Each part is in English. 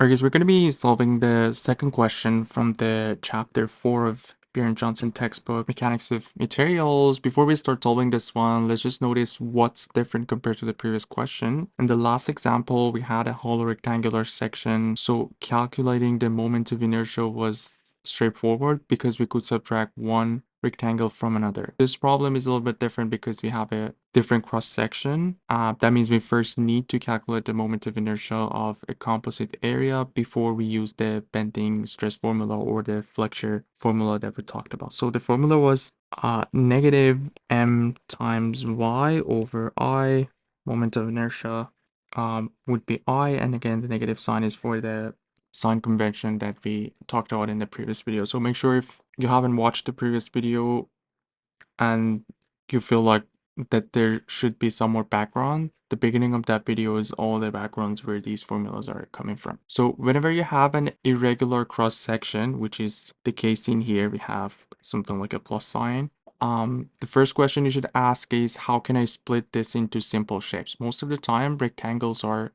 Alright guys, we're going to be solving the second question from the chapter 4 of Johnston textbook, Mechanics of Materials. Before we start solving this one, let's just notice what's different compared to the previous question. In the last example, we had a hollow rectangular section, so calculating the moment of inertia was straightforward because we could subtract one rectangle from another. This problem is a little bit different because we have a different cross section. That means we first need to calculate the moment of inertia of a composite area before we use the bending stress formula or the flexure formula that we talked about. So the formula was negative m times y over I. Moment of inertia would be I, and again the negative sign is for the sign convention that we talked about in the previous video. So make sure if you haven't watched the previous video and you feel like that there should be some more background, the beginning of that video is all the backgrounds where these formulas are coming from. So whenever you have an irregular cross section, which is the case in here, we have something like a plus sign. The first question you should ask is, how can I split this into simple shapes? Most of the time, rectangles are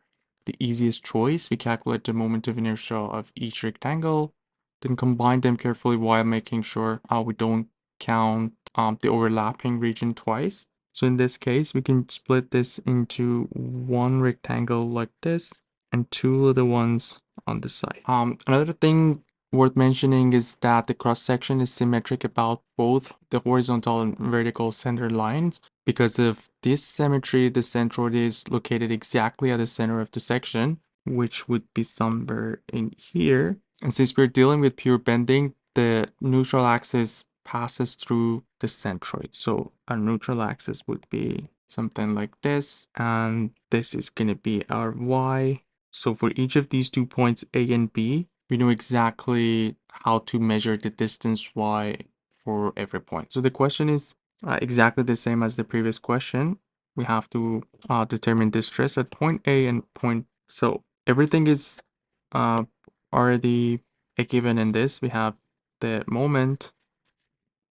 the easiest choice. We calculate the moment of inertia of each rectangle, then combine them carefully while making sure we don't count the overlapping region twice. So in this case, we can split this into one rectangle like this and two little ones on the side. Another thing worth mentioning is that the cross section is symmetric about both the horizontal and vertical center lines. Because of this symmetry, the centroid is located exactly at the center of the section, which would be somewhere in here. And since we're dealing with pure bending, the neutral axis passes through the centroid. So our neutral axis would be something like this, and this is going to be our y. So for each of these 2 points A and B, we know exactly how to measure the distance y for every point. So the question is exactly the same as the previous question. We have to determine the stress at point A and point. So everything is already given in this. We have the moment.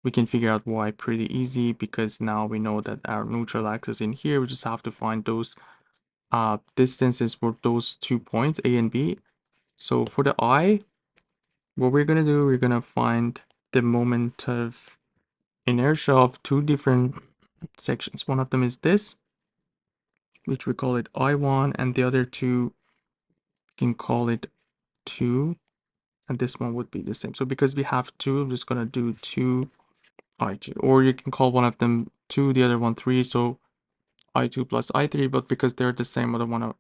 We can figure out y pretty easy because now we know that our neutral axis in here. We just have to find those distances for those 2 points A and B. So for the I, what we're gonna do, we're gonna find the moment of inertia of 2 different sections. One of them is this, which we call it I1, and the other two we can call it 2, and this one would be the same. So because we have 2, I'm just gonna do 2 I2, or you can call one of them 2, the other one 3, so I2 plus I3, but because they're the same, I don't want to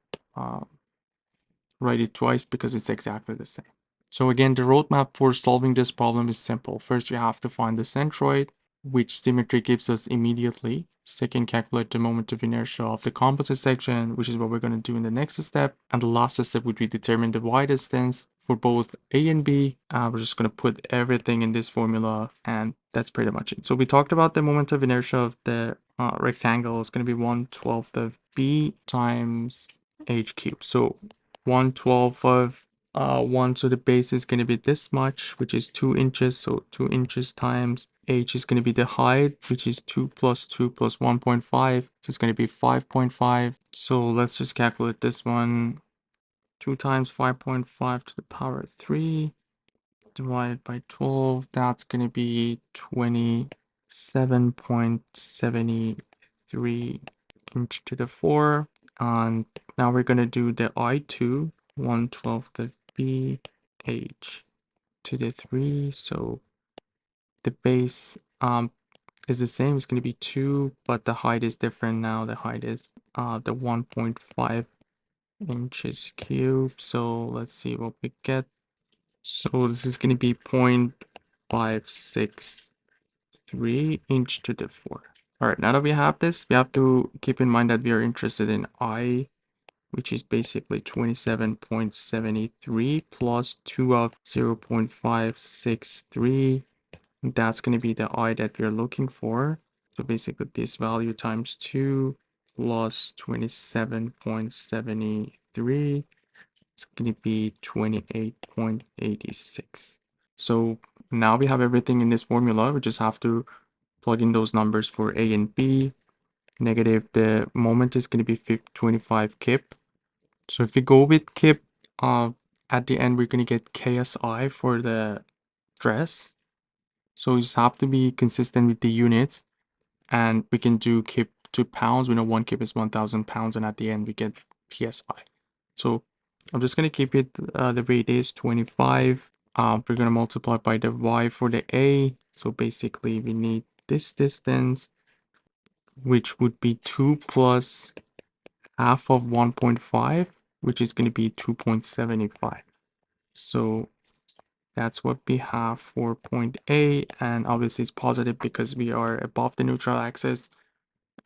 write it twice because it's exactly the same. So again, the roadmap for solving this problem is simple. First, we have to find the centroid, which symmetry gives us immediately. Second, calculate the moment of inertia of the composite section, which is what we're going to do in the next step. And the last step would be determine the y distance for both A and B. We're just going to put everything in this formula, and that's pretty much it. So we talked about the moment of inertia of the rectangle is going to be 1/12 of B times h cubed. So 1/12 of 1, so the base is going to be this much, which is 2 inches. So 2 inches times h is going to be the height, which is 2 plus 2 plus 1.5. So it's going to be 5.5. So let's just calculate this one. 2 times 5.5 to the power 3 divided by 12. That's going to be 27.73 inch to the 4. And now we're going to do the I2, 1/12 of B h to the 3. So the base is the same. It's going to be 2, but the height is different now. The height is the 1.5 inches cubed. So let's see what we get. So this is going to be 0.563 inch to the 4. All right, now that we have this, we have to keep in mind that we are interested in I, which is basically 27.73 plus 2 of 0.563. That's going to be the I that we're looking for. So basically this value times 2 plus 27.73. It's going to be 28.86. So now we have everything in this formula. We just have to plug in those numbers for A and B. Negative, the moment is going to be 25 kip. So if we go with kip, at the end, we're going to get KSI for the stress. So you just have to be consistent with the units, and we can do kip to pounds. We know 1 kip is 1,000 pounds, and at the end we get PSI. So I'm just going to keep it the way it is, 25. We're going to multiply by the y for the A. So basically we need this distance, which would be 2 plus half of 1.5, which is going to be 2.75. So that's what we have for point A, and obviously it's positive because we are above the neutral axis,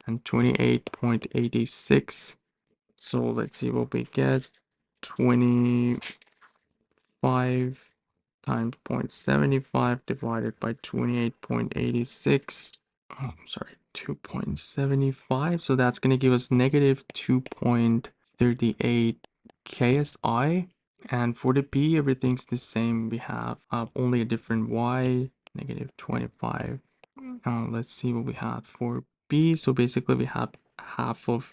and 28.86. So let's see what we get. 25 times 0.75 divided by 28.86. Oh, sorry, 2.75. So that's going to give us negative 2.38 KSI. And for the B, everything's the same. We have only a different Y, negative 25. Let's see what we have for B. So basically we have half of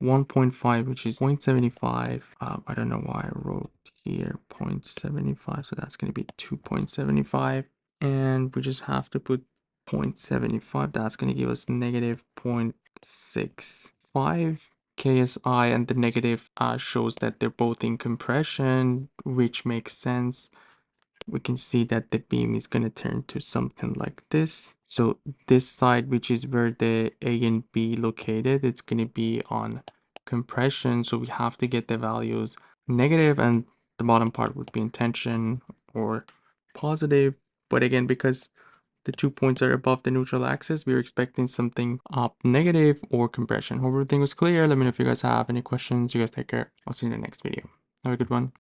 1.5, which is 0.75. I don't know why I wrote here 0.75. So that's going to be 2.75. And we just have to put 0.75. That's going to give us negative 0.65 KSI, and the negative shows that they're both in compression, which makes sense. We can see that the beam is going to turn to something like this. So this side, which is where the A and B located, it's going to be on compression. So we have to get the values negative, and the bottom part would be in tension or positive. But again, because the 2 points are above the neutral axis, we're expecting something up negative or compression. Hope everything was clear. Let me know if you guys have any questions. You guys take care. I'll see you in the next video. Have a good one.